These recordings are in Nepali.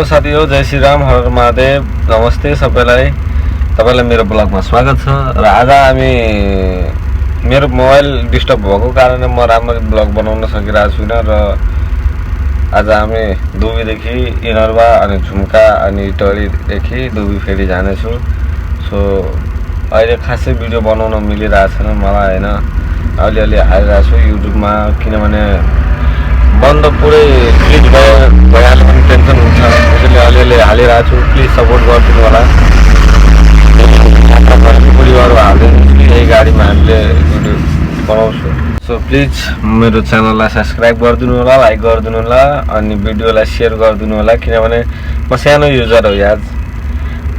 साथी हो, जय श्री राम, हर महादेव, नमस्ते सबैलाई। तपाईलाई मेरो ब्लगमा स्वागत छ। र आज हामी मेरो मोबाइल डिस्टर्ब भएको कारणले म राम्ररी ब्लग बनाउन सकिरहेको छुइनँ र आज हामी दुबीदेखि इनरवा अनि झुम्का अनि टडीदेखि दुबी फेरि जानेछु। सो अहिले खासै भिडियो बनाउन मिलिरहेको छैन मलाई हैन। अलिअलि हालिरहेको छु युट्युबमा, किनभने बन्द पुरै क्लिक भइहाल्यो भने टेन्सन हुन्छ। त्यसैले अलिअलि हालिरहेको छु, प्लिज सपोर्ट गरिदिनु होला। परिवार हालिदिनु, यही गाडीमा हामीले भिडियो बनाउँछु। सो प्लिज मेरो च्यानललाई सब्सक्राइब गरिदिनु होला, लाइक गरिदिनु होला अनि भिडियोलाई सेयर गरिदिनु होला, किनभने म सानो युजर हो यार,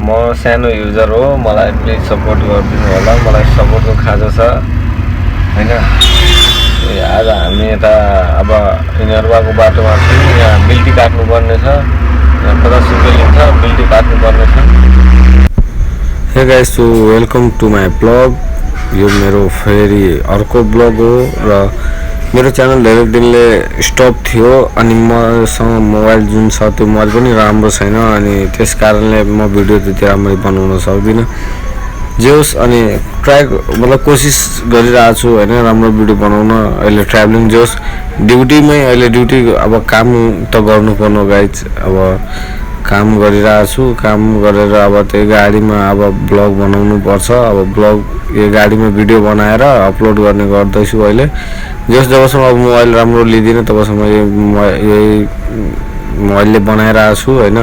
म सानो युजर हो। मलाई प्लिज सपोर्ट गरिदिनु होला, मलाई सपोर्टको खाँचो छ हैन। आज हामी यता अब इनरवाको बाटोमा छौँ। यहाँ बिल्टी काट्नुपर्ने छ, यहाँ 50 रुपियाँ लिन्छ, बिल्टी काट्नुपर्ने छ। Hey guys, so welcome to my blog. यो मेरो फेरि अर्को ब्लग हो र मेरो च्यानल धेरै दिनले स्टप थियो अनि मसँग मोबाइल जुन छ त्यो मोबाइल पनि राम्रो छैन अनि त्यस कारणले म भिडियो त्यति राम्ररी बनाउन सक्दिनँ। जे होस् अनि ट्राई मतलब कोसिस गरिरहेको छु हैन राम्रो भिडियो बनाउन। अहिले ट्राभलिङ जे होस् ड्युटीमै, अहिले ड्युटी अब काम त गर्नुपर्ने गाइज, अब काम गरिरहेको छु। काम गरेर अब त्यही गाडीमा अब ब्लग बनाउनु पर्छ। अब ब्लग यो गाडीमा भिडियो बनाएर अपलोड गर्ने गर्दैछु अहिले। जस जबसम्म अब मोबाइल राम्रो लिदिनँ तबसम्म यही मोबाइलले बनाइरहेको छु हैन।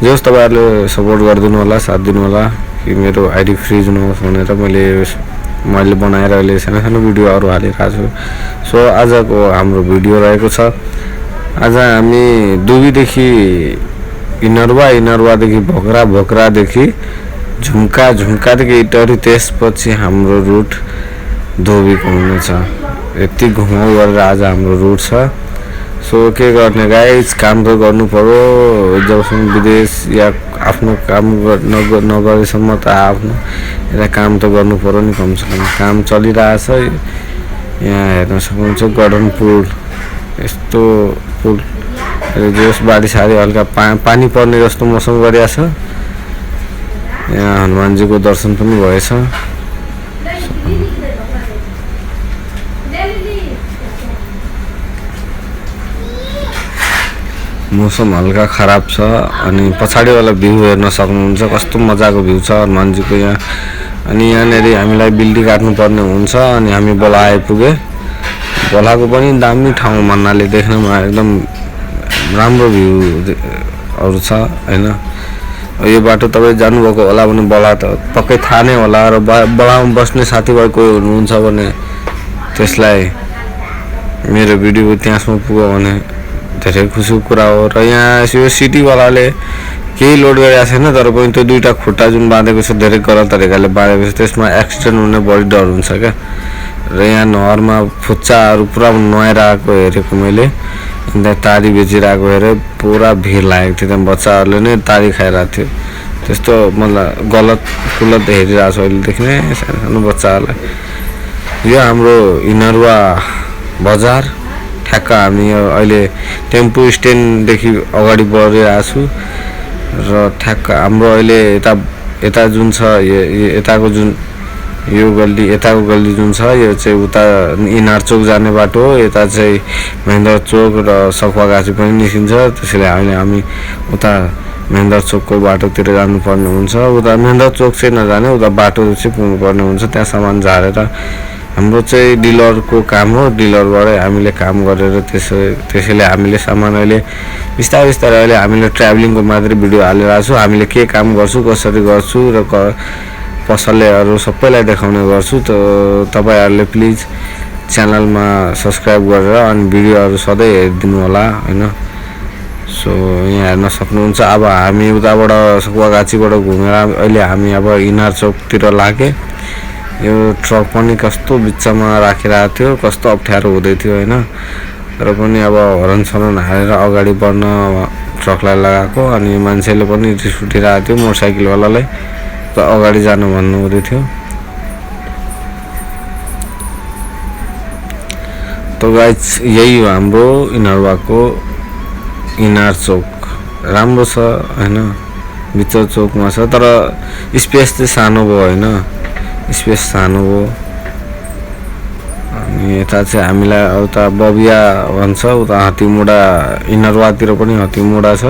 जस तपाईहरुले सपोर्ट गरिदिनु होला, साथ दिनु होला कि मेरो आइडी फ्रिज नहोस् भनेर मैले बनाएर अहिले सानो सानो भिडियोहरू हालिरहेको छु। सो आजको हाम्रो भिडियो रहेको छ, आज हामी दुबीदेखि इनरवा, इनरवादेखि भोकरा, भोकरादेखि झुम्का, झुम्कादेखि इटहरी, त्यसपछि हाम्रो रुट धोबीको हुनेछ। यति घुमाउ गरेर आज हाम्रो रुट छ। सो के गर्ने गाइज, काम त गर्नु पर्यो। जबसम्म विदेश या आफ्नो काम नगरेसम्म त आफ्नो यता काम त गर्नु पर्यो नि, कमसेकम काम चलिरहेछ। यहाँ हेर्न सक्नुहुन्छ गडन पुल, यस्तो पुल जोस बाढी सारी हल्का पानी पर्ने जस्तो मौसम गरिरहेछ। यहाँ हनुमानजीको दर्शन पनि भएछ। मौसम हल्का खराब छ अनि पछाडिवाला भ्यू हेर्न सक्नुहुन्छ, कस्तो मजाको भ्यू छ हनुमानजीको यहाँ। अनि यहाँनिर हामीलाई बिल्डी काट्नुपर्ने हुन्छ अनि हामी बोला आइपुगे। बोलाको पनि दामी ठाउँ भन्नाले देख्नमा एकदम राम्रो भ्यूहरू छ हैन। यो बाटो तपाईँ जानुभएको होला भने बोला त पक्कै थाहा नै होला। र बोलामा बस्ने साथीभाइ कोही हुनुहुन्छ भने त्यसलाई मेरो भिडियो त्यहाँसम्म पुग्यो भने धेरै खुसीको कुरा हो। र यहाँ यो सिटीवालाले केही लोड गरेको छैन, तर पनि त्यो दुईवटा खुट्टा जुन बाँधेको छ धेरै गलत तरिकाले बाँधेको छ, त्यसमा एक्सिडेन्ट हुने बढी डर हुन्छ क्या। र यहाँ नहरमा फुच्चाहरू पुरा नुहाइरहेको हेरेको मैले, अन्त तारी बेचिरहेको हेरेँ, पुरा भिड लागेको थियो। त्यहाँ बच्चाहरूले नै तारी खाइरहेको थियो। त्यस्तो मतलब गलत हेरिरहेको छु अहिलेदेखि नै सानो सानो बच्चाहरूलाई। यो हाम्रो इनरवा बजार, ठ्याक्क हामी अहिले टेम्पो स्ट्यान्डदेखि अगाडि बढिरहेको छु। र ठ्याक्क हाम्रो अहिले यता जुन छ यताको जुन यो गल्ली, यताको गल्ली जुन छ यो चाहिँ उता इनार चोक जाने बाटो हो। यता चाहिँ महेन्द्र चोक र सखुवागाछी पनि निस्किन्छ। त्यसैले अहिले हामी उता महेन्द्र चोकको बाटोतिर जानुपर्ने हुन्छ। उता महेन्द्र चोक चाहिँ नजाने, उता बाटो चाहिँ पुग्नुपर्ने हुन्छ। त्यहाँ सामान झारेर हाम्रो चाहिँ डिलरको काम हो, डिलरबाटै हामीले काम गरेर त्यसैले हामीले सामान अहिले बिस्तारै बिस्तारै अहिले हामीले ट्राभलिङको मात्रै भिडियो हालिरहेको छु। हामीले के काम गर्छु, कसरी गर्छु र पसलहरू सबैलाई देखाउने गर्छु। त तपाईहरुले प्लिज च्यानलमा सब्सक्राइब गरेर अनि भिडियोहरू सधैँ हेरिदिनु होला हैन। सो यहाँ हेर्न सक्नुहुन्छ। अब हामी उताबाट सखुवागाछीबाट घुमेर अहिले हामी अब इनार चोकतिर लागे। यो ट्रक पनि कस्तो बिचमा राखिरहेको थियो, कस्तो अप्ठ्यारो हुँदै थियो हैन। तर पनि अब हर्न सरण हालेर अगाडि बढ्न ट्रकलाई लगाएको अनि मान्छेले पनि रिस उठिरहेको थियो मोटरसाइकलवालालाई, त अगाडि जानु भन्नु हुँदै थियो। तो गाइज यही हो हाम्रो इनरवाको इनार चोक राम्रो छ हैन, बिचो चोकमा छ, तर स्पेस चाहिँ सानो भयो हैन, स्पेस सानो भयो। अनि यता चाहिँ हामीलाई उता बबिया भन्छ, उता हात्तीमुढा इनरवातिर पनि हात्तीमुढा छ।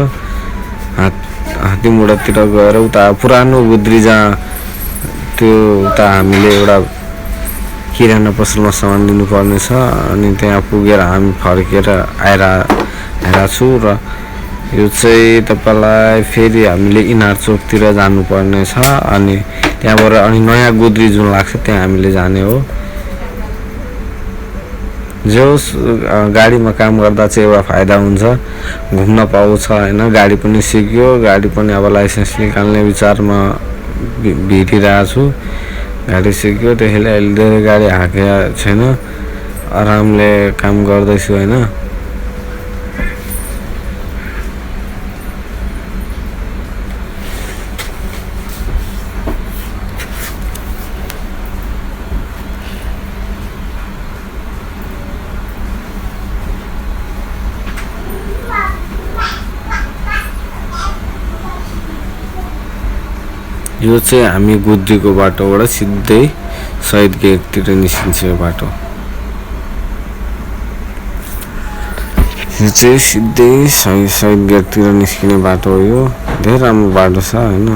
हात्तीमुढातिर गएर उता पुरानो गुद्री जहाँ त्यो उता हामीले एउटा किराना पसलमा सामान लिनुपर्ने छ, अनि त्यहाँ पुगेर हामी फर्केर आइरहेको छु। र यो चाहिँ तपाईँलाई फेरि हामीले इनार चोकतिर जानुपर्ने छ, अनि त्यहाँबाट अनि नयाँ गुद्री जुन लाग्छ त्यहाँ हामीले जाने हो। जो गाडीमा काम गर्दा चाहिँ एउटा फाइदा हुन्छ, घुम्न पाउँछ हैन, गाडी पनि सिक्यो, गाडी पनि अब लाइसेन्स निकाल्ने विचारमा भिडिरहेको छु। गाडी सिक्यो, त्यसैले अहिले धेरै गाडी हाकेको छैन, आरामले काम गर्दैछु हैन। यो चाहिँ हामी गुद्रीको बाटोबाट सिधै शहीद गेटतिर निस्किन्छ। यो बाटो यो चाहिँ सिधै शहीद गेटतिर निस्किने बाटो हो। यो धेरै राम्रो बाटो छ हैन।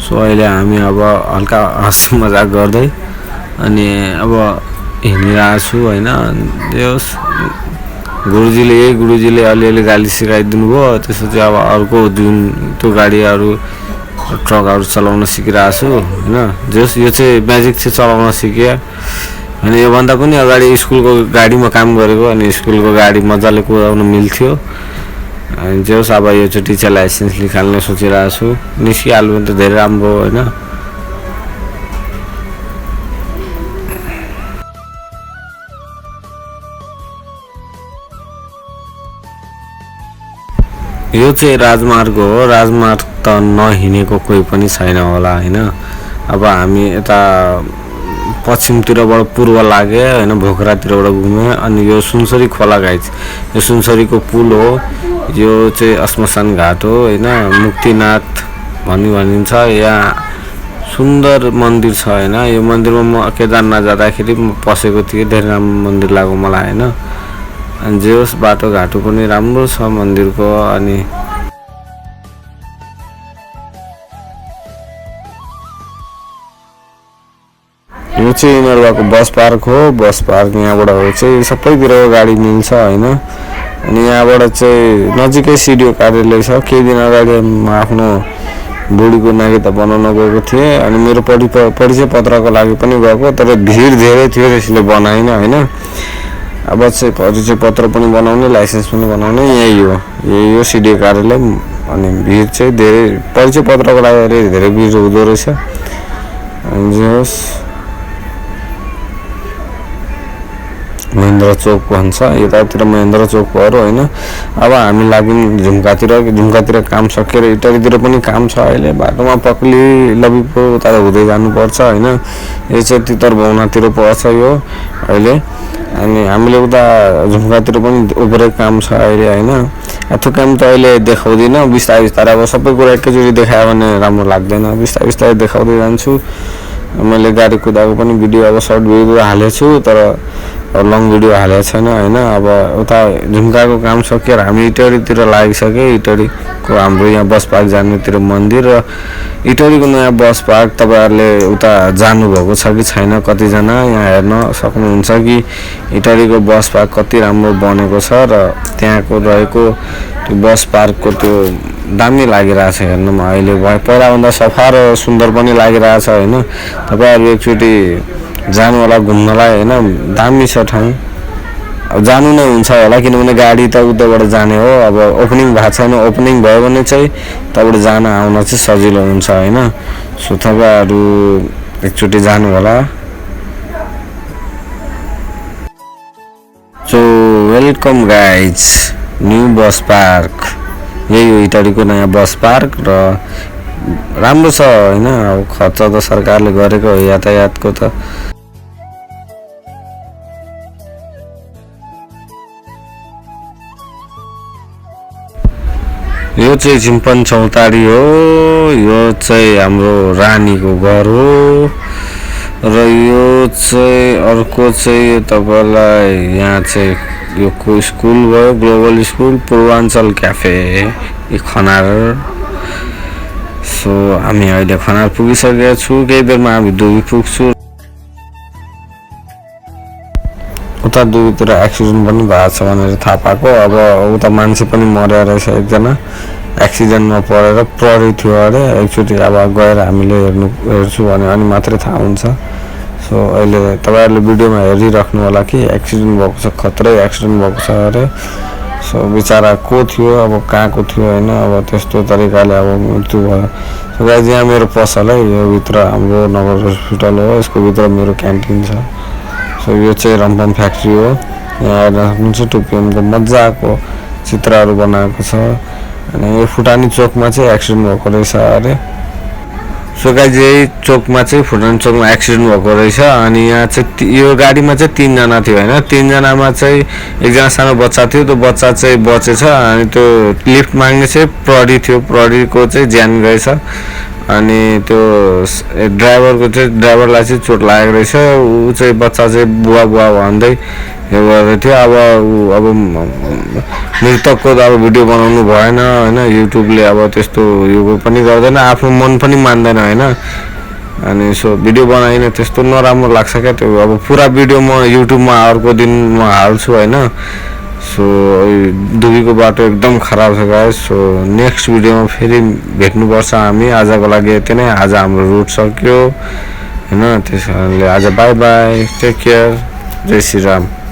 सो अहिले हामी अब हल्का हाँसी मजाक गर्दै अनि अब हिँडिरहेको छु हैन। गुरुजीले अलिअलि गाडी सिकाइदिनु भयो। त्यसपछि अब अर्को जुन त्यो गाडीहरू ट्रकहरू चलाउन सिकिरहेको छु हैन। यो चाहिँ म्याजिक चाहिँ चलाउन सिकेँ हैन। योभन्दा पनि अगाडि स्कुलको गाडीमा काम गरेको, अनि स्कुलको गाडी मजाले कुदाउन मिल्थ्यो। अनि अब योचोटि चाहिँ लाइसेन्स निकाल्ने सोचिरहेको छु। निस्किहाल्नु भने त धेरै राम्रो होइन। यो चाहिँ राजमार्ग हो। राजमार्ग त नहिँडेको कोही पनि छैन होला होइन। अब हामी यता पश्चिमतिरबाट पूर्व लागे होइन, भोकरातिरबाट घुमेँ, अनि यो सुनसरी खोला गाइज, यो सुनसरीको पुल हो। यो चाहिँ श्मशान घाट हो होइन। मुक्तिनाथ भनिन्छ। यहाँ सुन्दर मन्दिर छ होइन। यो मन्दिरमा म केदारनाथ जाँदाखेरि म पसेको थिएँ। धेरै राम्रो मन्दिर लाग्यो मलाई होइन। अनि जे होस् बाटोघाटो पनि राम्रो छ मन्दिरको। अनि यो चाहिँ इनरवाको बस पार्क हो। बस पार्क यहाँबाट हो चाहिँ सबैतिरको गाडी मिल्छ होइन। अनि यहाँबाट चाहिँ नजिकै सिडिओ कार्यालय छ। केही दिन अगाडि म आफ्नो बुढीको नागरिकता बनाउन गएको थिएँ, अनि मेरो परिचय पत्रको लागि पनि गएको, तर भिड धेरै थियो त्यसले बनाइन होइन। अब चाहिँ परिचय पत्र पनि बनाउने, लाइसेन्स पनि बनाउने यही हो सिडिओ कार्यालय। अनि भिड चाहिँ धेरै, परिचय पत्रको लागि धेरै भिड हुँदो रहेछ। अनि जे होस् महेन्द्र चोक भन्छ यतातिर, महेन्द्र चोक भयो होइन। अब हामी लाग्यौँ झुम्कातिर काम सकेर इटरीतिर पनि काम छ अहिले। बाटोमा पक्ली लबिपो उता हुँदै जानुपर्छ होइन। यो चाहिँ तितर भौनातिर पर्छ यो अहिले। अनि हामीले उता झुम्कातिर पनि उब्रै काम छ अहिले होइन। यस्तो काम त अहिले देखाउँदिनँ, बिस्तारै अब सबै कुरा एकैचोटि देखायो भने राम्रो लाग्दैन। बिस्तारै देखाउँदै जान्छु। मैले गाडी कुदाएको पनि भिडियो अब सर्ट भिडियो हालेको छु, तर लङ भिडियो हालेको छैन होइन। अब उता झुम्काको काम सकेर हामी इटरीतिर लागिसक्यो। इटरीको हाम्रो यहाँ बस पार्क जानेतिर मन्दिर, र इटरीको नयाँ बस पार्क तपाईँहरूले उता जानुभएको छ कि छैन, कतिजना यहाँ हेर्न सक्नुहुन्छ कि इटरीको बस पार्क कति राम्रो बनेको छ। र त्यहाँको रहेको त्यो बस पार्कको त्यो दामी लागिरहेछ हेर्नुमा। अहिले पहिलाभन्दा सफा र सुन्दर पनि लागिरहेछ होइन। तपाईँहरू एकचोटि जानु होला घुम्नलाई होइन। दामी छ ठाउँ। अब जानु नै हुन्छ होला किनभने गाडी त उताबाट जाने हो। अब ओपनिङ भएको छैन, ओपनिङ भयो भने चाहिँ त्यहाँबाट जान आउन चाहिँ सजिलो हुन्छ होइन। सो तपाईँहरू एकचोटि जानु होला। So welcome guys, new bus park, यही हो इटालीको नयाँ बस पार्क र राम्रो छ होइन। अब खर्च त सरकारले गरेको हो यातायातको त। यो चाहिँ चिम्पन चौतारी हो, यो चाहिँ हाम्रो रानीको घर हो र यो चाहिँ अर्को चाहिँ तपाईँलाई यहाँ चाहिँ यो को स्कुल भयो, global school Purvanchal cafe Khanar. सो हामी अहिले खनार पुगिसकेका छु, केही बेरमा हामी दुबी पुग्छु। उता दुबीतिर एक्सिडेन्ट पनि भएको छ भनेर थाहा पाएको। अब उता मान्छे पनि मर्या रहेछ एकजना, एक्सिडेन्टमा परेर प्रहरी थियो अरे। एकचोटि अब गएर हामीले हेर्छु भने अनि मात्रै थाहा हुन्छ। सो अहिले तपाईँहरूले भिडियोमा हेरिराख्नु होला कि एक्सिडेन्ट भएको छ, खत्रै एक्सिडेन्ट भएको छ अरे। सो बिचरा को थियो, अब कहाँको थियो होइन, अब त्यस्तो तरिकाले अब मृत्यु भयो। सो गाइज यहाँ मेरो पसल है, यो भित्र हाम्रो नगर हस्पिटल हो, यसको भित्र मेरो क्यान्टिन छ। सो यो चाहिँ रम्पम फ्याक्ट्री हो। यहाँ हेर्न सक्नुहुन्छ 2 PM को मजाको चित्रहरू बनाएको छ। अनि यो फुटानी चोकमा चाहिँ एक्सिडेन्ट भएको रहेछ अरे। सो गाइज यही चोकमा चाहिँ फुटानी चोकमा एक्सिडेन्ट भएको रहेछ। अनि यहाँ चाहिँ यो गाडीमा चाहिँ 3 जना थियो होइन। 3 जनामा चाहिँ एकजना सानो बच्चा थियो, त्यो बच्चा चाहिँ बचेछ। अनि त्यो लिफ्ट माग्ने चाहिँ प्रहरी थियो, प्रहरीको चाहिँ ज्यान गएछ। अनि त्यो ड्राइभरको चाहिँ ड्राइभरलाई चाहिँ चोट लागेको रहेछ। ऊ चाहिँ बच्चा चाहिँ बुवा बुवा भन्दै यो गरेको थियो। अब मृतकको त अब भिडियो बनाउनु भएन होइन, युट्युबले अब त्यस्तो यो पनि गर्दैन, आफ्नो मन पनि मान्दैन होइन। अनि सो भिडियो बनाइन त्यस्तो नराम्रो लाग्छ क्या त्यो। अब पुरा भिडियो म युट्युबमा अर्को दिन म हाल्छु होइन। सो दुबीको बाटो एकदम खराब छ गाइस। सो नेक्स्ट भिडियोमा फेरि भेट्नुपर्छ हामी। आजको लागि यति नै, आज हाम्रो रुट सक्यो होइन। त्यस कारणले आज बाई बाई, टेक केयर, जय श्री राम।